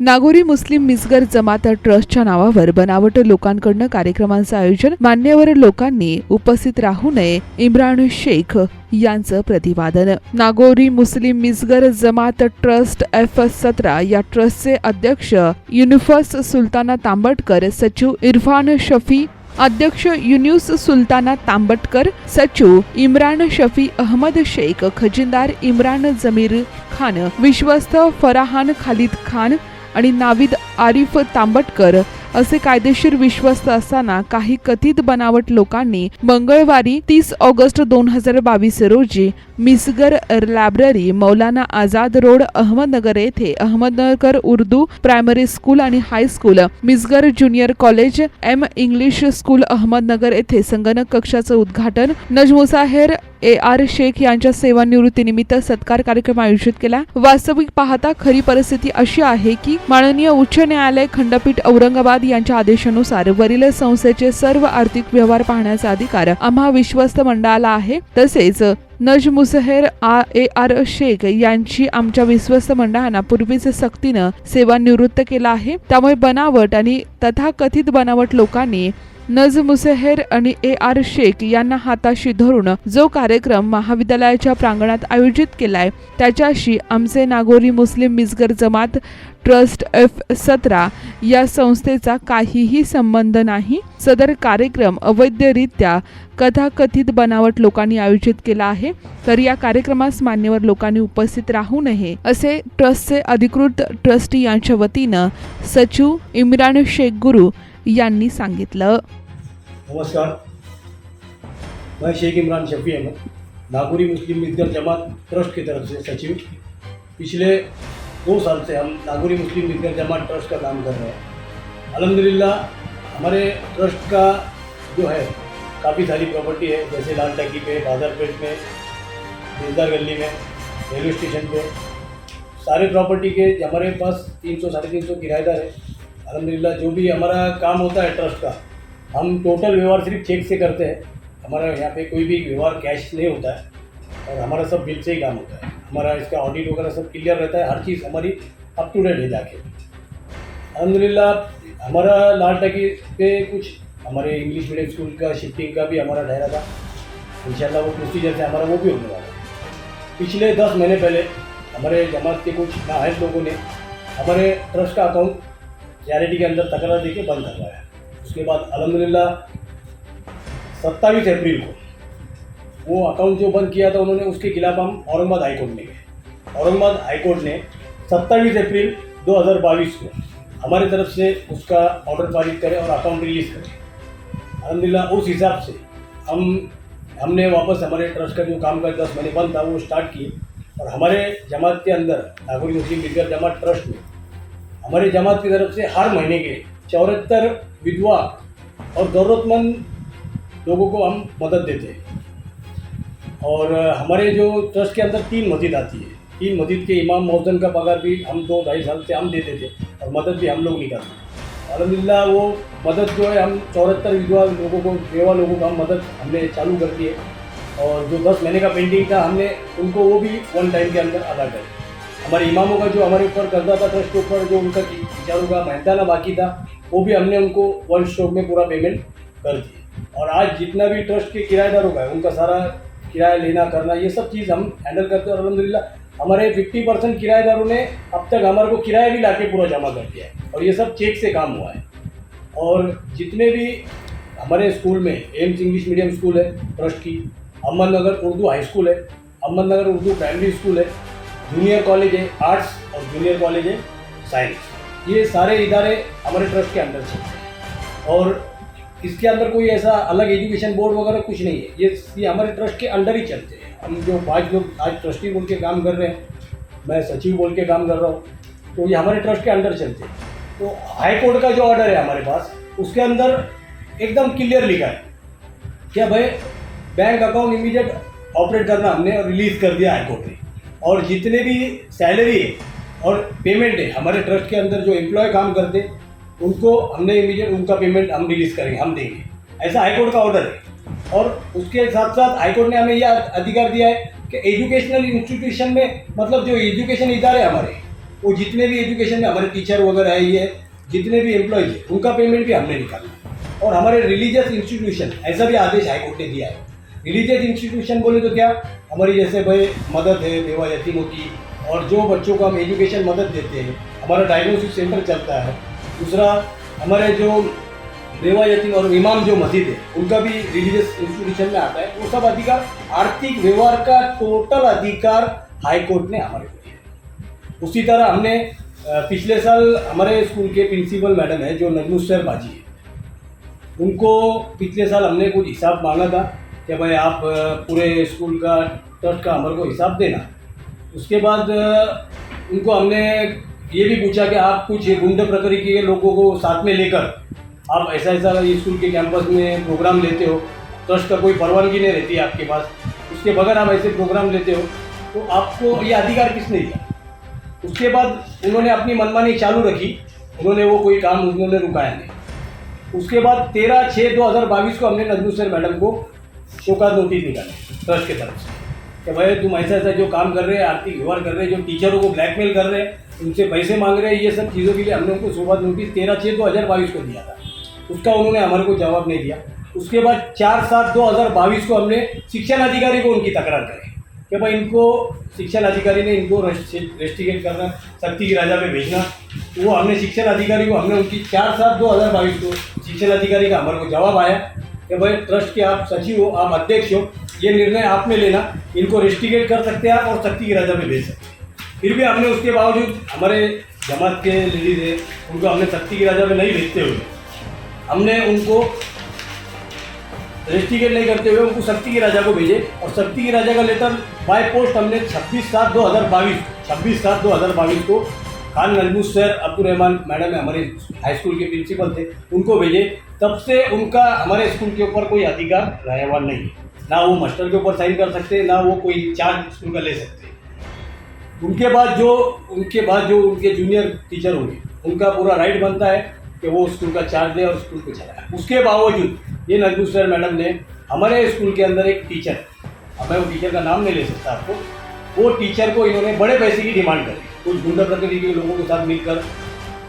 नागोरी मुस्लिम मिसगर जमात ट्रस्टच्या नावावर बनावट लोकांकडून कार्यक्रमांचं आयोजन मान्यवर लोकांनी उपस्थित राहू नये, इम्रान शेख यांचं प्रतिपादन। नागोरी मुस्लिम मिसगर जमात ट्रस्ट F17 या ट्रस्टचे अध्यक्ष युनुस सुलताना तांबटकर, सचिव इरफान शफी, अध्यक्ष युनुस सुलताना तांबटकर, सचिव इम्रान शफी अहमद शेख, खजिनदार इम्रान जमीर खान, विश्वस्त फराहान खालिद खान आणि नाविद आरिफ तांबटकर असे कायदेशीर विश्वस्त असताना काही कथित बनावट लोकांनी मंगळवारी 30 ऑगस्ट 2022 रोजी मिसगर लायब्ररी, मौलाना आझाद रोड, अहमदनगर येथे अहमदनगर उर्दू प्रायमरी स्कूल आणि high school, Misgar junior college, M English school Ahmednagar येथे संगणक कक्षाचं उद्घाटन, नजमुसाहेर AR शेख यांच्या सेवानिवृत्तीनिमित्त सत्कार कार्यक्रम आयोजित केला। वास्तविक पाहता खरी परिस्थिती अशी आहे की माननीय उच्च न्यायालय खंडपीठ औरंगाबाद यांच्या आदेशानुसार वरील संस्थेचे सर्व आर्थिक व्यवहार पाहण्याचा अधिकार आम्हा विश्वस्त मंडळाला आहे। तसेच नजमुसाहेर AR शेख यांची आमच्या विश्वस्त मंडळानं पूर्वीच सक्तीनं सेवानिवृत्त केला आहे। त्यामुळे बनावट आणि तथाकथित बनावट लोकांनी नजमुसाहेर आणि AR शेख यांना हाताशी धरून जो कार्यक्रम महाविद्यालयाच्या प्रांगणात आयोजित केलाय त्याच्याशी आमचे नागोरी मुस्लिम मिसगर जमात ट्रस्ट F17 या संस्थेचा काहीही संबंध नाही। सदर कार्यक्रम अवैधरित्या कथाकथित बनावट लोकांनी आयोजित केला आहे, तर या कार्यक्रमास मान्यवर लोकांनी उपस्थित राहू नये असे ट्रस्टचे अधिकृत ट्रस्टी यांच्या वतीनं सचिव इम्रान शेख गुरु यांनी सांगितलं। नमस्कार, मैं शेख इमरान शफी अहमद, नागोरी मुस्लिम मिसगर जमात ट्रस्ट की तरफ से सचिव। पिछले 2 साल से हम नागोरी मुस्लिम मिसगर जमात ट्रस्ट का काम कर रहे हैं। अल्हम्दुलिल्लाह हमारे ट्रस्ट का जो है काफ़ी सारी प्रॉपर्टी है, जैसे लाल टैकी पे, बाजारपेट में, दिलदार गली में, रेलवे स्टेशन पे, सारे प्रॉपर्टी के हमारे पास 300-350 किराएदार है। अल्हम्दुलिल्लाह जो भी हमारा काम होता है ट्रस्ट का, हम टोटल व्यवहार सिर्फ चेक से करते हैं। हमारा यहाँ पे कोई भी व्यवहार कैश नहीं होता है और हमारा सब बिल से ही काम होता है। हमारा इसका ऑडिट वगैरह सब क्लियर रहता है, हर चीज़ हमारी अप टू डेट है जाके। अल्हम्दुलिल्लाह हमारा लाल टैकी पे कुछ हमारे इंग्लिश मीडियम स्कूल का शिफ्टिंग का भी हमारा ठहरा था, इंशाल्लाह वो प्रोसीजर से हमारा वो भी होने वाला है। पिछले 10 महीने पहले हमारे जमात के कुछ नाअहल लोगों ने हमारे ट्रस्ट का अकाउंट चैरिटी के अंदर तकरार देके बंद करवाया। उसके बाद अल्हम्दुलिल्लाह 27 अप्रैल को वो अकाउंट जो बंद किया था उन्होंने, उसके खिलाफ हम औरंगाबाद हाई कोर्ट में गए। औरंगाबाद हाई कोर्ट ने 27 अप्रैल 2022 को हमारी तरफ से उसका ऑर्डर पारित करे और अकाउंट रिलीज़ करे। अल्हम्दुलिल्लाह उस हिसाब से हमने वापस हमारे ट्रस्ट का जो काम का 10 महीने बंद था वो स्टार्ट किए और हमारे जमात के अंदर नागोरी मुस्लिम मिसगर जमात ट्रस्ट में हमारे जमात की तरफ से हर महीने के 74 विधवा और ज़रूरतमंद लोगों को हम मदद देते हैं। और हमारे जो ट्रस्ट के अंदर 3 मस्जिद आती है, 3 मस्जिद के इमाम मौजन का पगार भी हम 2-2.5 साल से हम देते थे और मदद भी हम लोग नहीं करते। अल्हम्दुलिल्लाह वो मदद जो है हम 74 विधवा लोगों को, बेवा लोगों को हम मदद हमने चालू कर दी है और जो 10 महीने का पेंडिंग था हमने उनको वो भी 1 टाइम के अंदर अदा करे। हमारे इमामों का जो हमारे ऊपर कर्जा था ट्रस्ट के ऊपर, जो उनका बेचारों का मेहनताना बाकी था, वो भी हमने उनको 1 स्ट्रोक में पूरा पेमेंट कर दिया। और आज जितना भी ट्रस्ट के किराएदारों का है उनका सारा किराया लेना करना ये सब चीज़ हम हैंडल करते हैं। और अल्हम्दुलिल्लाह हमारे 50% किराएदारों ने अब तक हमारे को किराया भी लाके पूरा जमा कर दिया है और ये सब चेक से काम हुआ है। और जितने भी हमारे स्कूल में एम्स इंग्लिश मीडियम स्कूल है ट्रस्ट की, अहमदनगर उर्दू हाई स्कूल है, अहमदनगर उर्दू प्राइमरी स्कूल है, जूनियर कॉलेज है आर्ट्स और जूनियर कॉलेज है साइंस, ये सारे इदारे हमारे ट्रस्ट के अंदर चलते हैं। और इसके अंदर कोई ऐसा अलग एजुकेशन बोर्ड वगैरह कुछ नहीं है, ये हमारे ट्रस्ट के अंदर ही चलते हैं। हम जो 5 लोग आज ट्रस्टी बोल के काम कर रहे हैं, मैं सचिव बोल के काम कर रहा हूँ, तो ये हमारे ट्रस्ट के अंदर चलते हैं। तो हाई कोर्ट का जो ऑर्डर है हमारे पास, उसके अंदर एकदम क्लियर लिखा है क्या भाई बैंक अकाउंट इमीडिएट ऑपरेट करना हमने और रिलीज़ कर दिया हाई कोर्ट ने। और जितने भी सैलरी है और पेमेंट है हमारे ट्रस्ट के अंदर जो एम्प्लॉय काम करते उनको हमने इमीडिएट उनका पेमेंट हम रिलीज़ करेंगे, हम देंगे, ऐसा हाईकोर्ट का ऑर्डर है। और उसके साथ साथ हाईकोर्ट ने हमें यह अधिकार दिया है कि एजुकेशनल इंस्टीट्यूशन में, मतलब जो एजुकेशन इदारे हमारे, वो जितने भी एजुकेशन में हमारे टीचर वगैरह है, ये जितने भी एम्प्लॉयज है, उनका पेमेंट भी हमने निकाला। और हमारे रिलीजियस इंस्टीट्यूशन, ऐसा भी आदेश हाईकोर्ट ने दिया है। रिलीजियस इंस्टीट्यूशन बोले तो क्या, हमारी जैसे भाई मदद है बेवा यतीमों की, और जो बच्चों को हम एजुकेशन मदद देते हैं, हमारा डायग्नोसिस सेंटर चलता है। दूसरा, हमारे जो बेवा यतीम और इमाम जो मस्जिद है, उनका भी रिलीजियस इंस्टीट्यूशन में आता है। वो सब अधिकार, आर्थिक व्यवहार का टोटल अधिकार हाईकोर्ट ने हमारे को दिया। उसी तरह हमने पिछले साल हमारे स्कूल के प्रिंसिपल मैडम है जो नजमुस्सर बाजी है, उनको पिछले साल हमने कुछ हिसाब मांगा था कि भाई आप पूरे स्कूल का ट्रस्ट का हमारे को हिसाब देना। उसके बाद उनको हमने ये भी पूछा कि आप कुछ गुंडा प्रकृति के लोगों को साथ में लेकर आप ऐसा ऐसा स्कूल के कैंपस में प्रोग्राम लेते हो, ट्रस्ट का कोई परवानगी नहीं रहती है आपके पास, उसके बगैर आप ऐसे प्रोग्राम लेते हो, तो आपको ये अधिकार किसने दिया? उसके बाद उन्होंने अपनी मनमानी चालू रखी, उन्होंने वो कोई काम उन्होंने रुकाया नहीं। उसके बाद 13/6/2022 को हमने नजमुस्सर मैडम को शोकाज नोटिस निकाले ट्रस्ट की तरफ से कि भाई तुम ऐसा ऐसा जो काम कर रहे हैं, आर्थिक व्यवहार कर रहे हैं, जो टीचरों को ब्लैकमेल कर रहे हैं, उनसे पैसे मांग रहे हैं, ये सब चीज़ों के लिए हमने उनको शोकाज नोटिस 13/6/2022 को दिया था। उसका उन्होंने हमारे को जवाब नहीं दिया। उसके बाद 4/7/2022 को हमने शिक्षण अधिकारी को उनकी तकरार करी कि भाई इनको शिक्षण अधिकारी ने इनको रेस्टिकेट करना, सख्ती की राजा पे भेजना। वो हमने शिक्षण अधिकारी को हमने उनकी 4/7/2022 को शिक्षण अधिकारी का हमारे को जवाब आया कि भाई ट्रस्ट के आप सचिव हो, आप अध्यक्ष हो, ये निर्णय आपने लेना, इनको रेस्टिकेट कर सकते हैं आप और सख्ती की राजा पे भेज सकते हैं। फिर भी हमने उसके बावजूद हमारे जमात के लेडीज है, उनको हमने सख्ती की राजा पे नहीं भेजते हुए हमने उनको रेस्टिकेट नहीं करते हुए उनको सख्ती की राजा को भेजे। और सख्ती की राजा का लेटर बाय पोस्ट हमने 26/7/2022 को खान नजमुस्सर अब्दुल रहमान मैडम है, हमारे हाई स्कूल के प्रिंसिपल थे, उनको भेजे। तब से उनका हमारे स्कूल के ऊपर कोई अधिकार रहवान नहीं है, ना वो मास्टर के ऊपर साइन कर सकते, ना वो कोई चार्ज स्कूल का ले सकते। उनके बाद जो उनके जूनियर टीचर होंगे, उनका पूरा राइट बनता है कि वो स्कूल का चार्ज दे और स्कूल को चलाए। उसके बावजूद ये नजमुस्सर मैडम ने हमारे स्कूल के अंदर एक टीचर, अब मैं वो टीचर का नाम नहीं ले सकता आपको, वो टीचर को इन्होंने बड़े पैसे की डिमांड करी, कुछ गुंडा प्रकृति के लोगों के साथ मिलकर,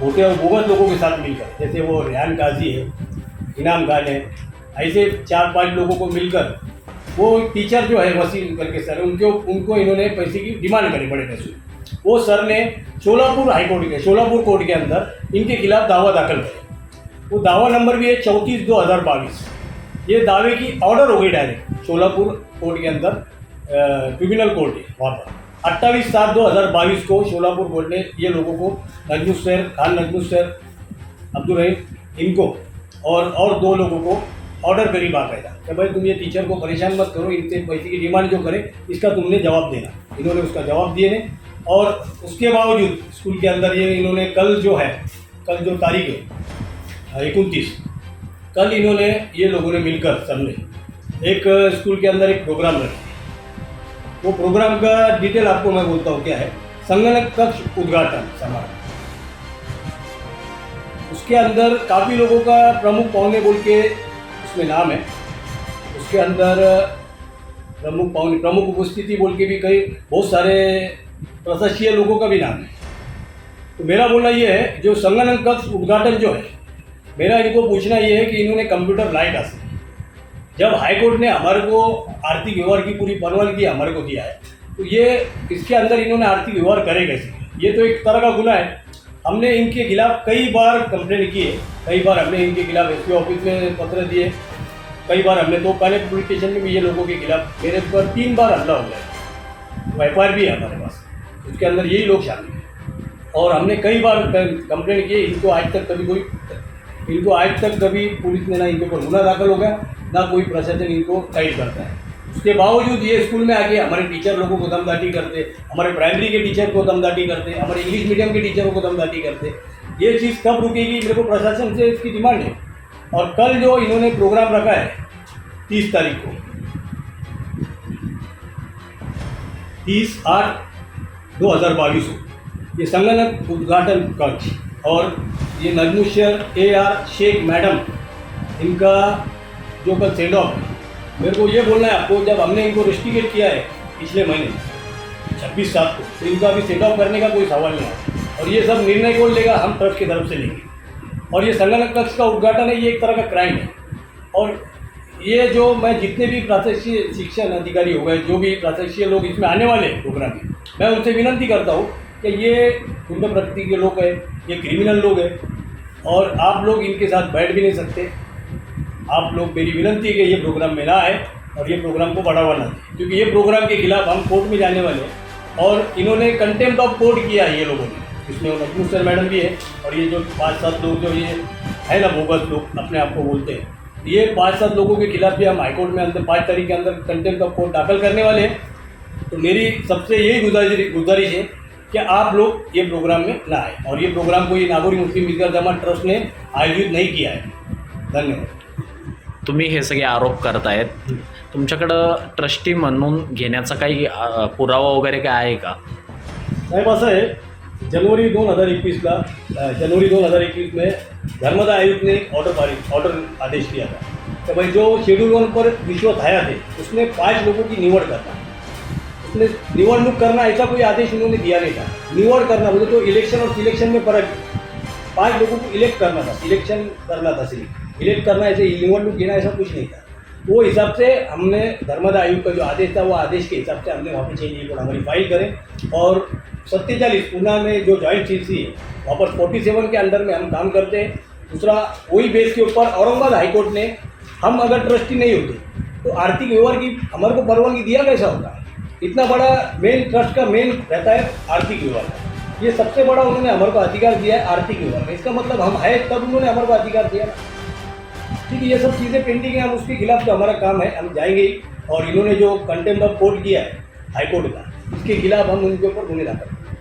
होते और बोगस लोगों के साथ मिलकर, जैसे वो रेहान काजी है, इनाम खान है, ऐसे 4-5 लोगों को मिलकर वो टीचर जो है वसीम करके सर, उनको इन्होंने पैसे की डिमांड करी, बड़े पैसे। वो सर ने शोलापुर कोर्ट के अंदर इनके खिलाफ दावा दाखिल किया। वो दावा नंबर भी है 34/2022। ये दावे की ऑर्डर हो गई डायरेक्ट शोलापुर कोर्ट के अंदर, ट्रिब्यूनल कोर्ट है वहाँ पर। 28/7/2022 को शोलापुर कोर्ट ने ये लोगों को खान नजमुस्सर अब्दुल रहीम इनको और 2 लोगों को ऑर्डर करी बाकायदा कि भाई तुम ये टीचर को परेशान मत करो, इनसे पैसे की डिमांड जो करे इसका तुमने जवाब देना। इन्होंने उसका जवाब दिए ने, और उसके बावजूद स्कूल के अंदर ये इन्होंने कल जो तारीख है 29, कल इन्होंने ये लोगों ने मिलकर सबने एक स्कूल के अंदर एक प्रोग्राम रखा। वो प्रोग्राम का डिटेल आपको मैं बोलता हूँ क्या है। संगणक कक्ष उद्घाटन समारोह, उसके अंदर काफ़ी लोगों का प्रमुख पौने बोल के उसमें नाम है। उसके अंदर प्रमुख उपस्थिति बोल के भी बहुत सारे प्रशासकीय लोगों का भी नाम है। तो मेरा बोलना ये है, जो संगणक कक्ष उद्घाटन जो है, मेरा इनको पूछना ये है कि इन्होंने कंप्यूटर लाए कहाँ से? जब हाईकोर्ट ने हमारे को आर्थिक व्यवहार की पूरी परवानगी हमारे को दिया है, तो ये इसके अंदर इन्होंने आर्थिक व्यवहार करे कैसे? ये तो एक तरह का गुनाह है। हमने इनके खिलाफ कई बार कंप्लेंट की है, कई बार हमने इनके खिलाफ एसपी ऑफिस में पत्र दिए, कई बार हमने तोपखाने पुलिस स्टेशन में भी ये लोगों के खिलाफ मेरे पर 3 बार हमला हो गया। एफआईआर भी है हमारे पास, उसके अंदर यही लोग शामिल हैं। और हमने कई बार कंप्लेंट की, इनको आज तक कभी पुलिस ने ना इनके ऊपर गुनाह दाखिल हो गया, ना कोई प्रशासन इनको गाइड करता है। उसके बावजूद ये स्कूल में आके हमारे टीचर लोगों को दमदाटी करते, हमारे प्राइमरी के टीचर को दमदाटी करते, हमारे इंग्लिश मीडियम के टीचरों को दमदाटी करते। ये चीज़ कब रुकेगी, मेरे को प्रशासन से इसकी डिमांड है। और कल जो इन्होंने प्रोग्राम रखा है 30 तारीख को, 30/8/2022 को, ये संगणक उद्घाटन कक्ष और ये नजमुस्सर AR शेख मैडम, इनका जो कल सेंड ऑफ है, मेरे को ये बोलना है आपको, जब हमने इनको रेस्टिकेट किया है पिछले महीने 26/7 को, तो इनका अभी सेंड ऑफ करने का कोई सवाल नहीं है। और ये सब निर्णय कौन लेगा? हम ट्रस्ट की तरफ से लेंगे। और ये संगणक कक्ष का उद्घाटन है, ये एक तरह का क्राइम है। और ये जो मैं जितने भी प्रादेशिक शिक्षण अधिकारी हो गए, जो भी प्रादेशिक लोग इसमें आने वाले हैं प्रोग्राम में, मैं उनसे विनंती करता हूँ कि ये गुंड प्रकृति के लोग हैं, ये क्रिमिनल लोग हैं और आप लोग इनके साथ बैठ भी नहीं सकते। आप लोग, मेरी विनंती है कि ये प्रोग्राम में ना आए और ये प्रोग्राम को बढ़ावा ना दें, क्योंकि ये प्रोग्राम के खिलाफ हम कोर्ट में जाने वाले हैं। और इन्होंने कंटेम्प्ट ऑफ कोर्ट किया है ये लोगों ने, इसमें नजमुल सर मैडम भी है और ये जो 5-7 लोग जो ये है ना बोगस लोग अपने आप को बोलते हैं, ये 5-7 लोगों के खिलाफ भी हम हाईकोर्ट में अंदर 5 तारीख के अंदर कंटेम्प्ट ऑफ कोर्ट दाखिल करने वाले हैं। तो मेरी सबसे यही गुजारिश है कि आप लोग ये प्रोग्राम में ना आए और ये प्रोग्राम को ये नागोरी मुस्लिम ईदगाह जमात ट्रस्ट ने आयोजित नहीं किया है। धन्यवाद। तुम्ही हे सगळे आरोप करतायत, तुमच्याकडं ट्रस्टी म्हणून घेण्याचा काही पुरावा वगैरे काय आहे का? साहेब असं है, जनवरी 2021 में धर्मदा आयुक्त ने एक ऑर्डर आदेश दिया था कि भाई जो शेड्यूल 1 पर रिश्वत आया थे उसने 5 लोगों की निवड़ करना, उसने निवडणूक करना, ऐसा कोई आदेश उन्होंने दिया नहीं था। निवड़ करना बोले तो इलेक्शन और सिलेक्शन में फर्क है। 5 लोगों को इलेक्ट करना था, सिलेक्शन करना था, सिर्फ इलेक्ट करना, ऐसे निवडणूक देना ऐसा कुछ नहीं था। वो हिसाब से हमने धर्मदा आयोग का जो आदेश था वो आदेश के हिसाब से हमने वहाँ पे चेंज रिपोर्ट हमारी फाइल करें और 47 पूना में जो जॉइंट सीसी है वहाँ पर 47 के अंडर में हम काम करते हैं। दूसरा वही बेस के ऊपर औरंगाबाद हाईकोर्ट ने, हम अगर ट्रस्टी नहीं होते तो आर्थिक व्यवहार की हमारे को परवानगी दिया कैसा होता? इतना बड़ा मेन ट्रस्ट का मेन रहता है आर्थिक व्यवहार, ये सबसे बड़ा उन्होंने हमारे को अधिकार दिया है आर्थिक व्यवहार में। इसका मतलब हम है तब उन्होंने हमारे को अधिकार दिया। ठीक है, ये सब चीज़ें पेंडिंग है, हम उसके खिलाफ जो हमारा काम है हम जाएंगे ही। और इन्होंने जो कंटेम्प्ट ऑफ कोर्ट किया है हाईकोर्ट का, उसके खिलाफ हम उनके ऊपर गुने दाखिल करेंगे।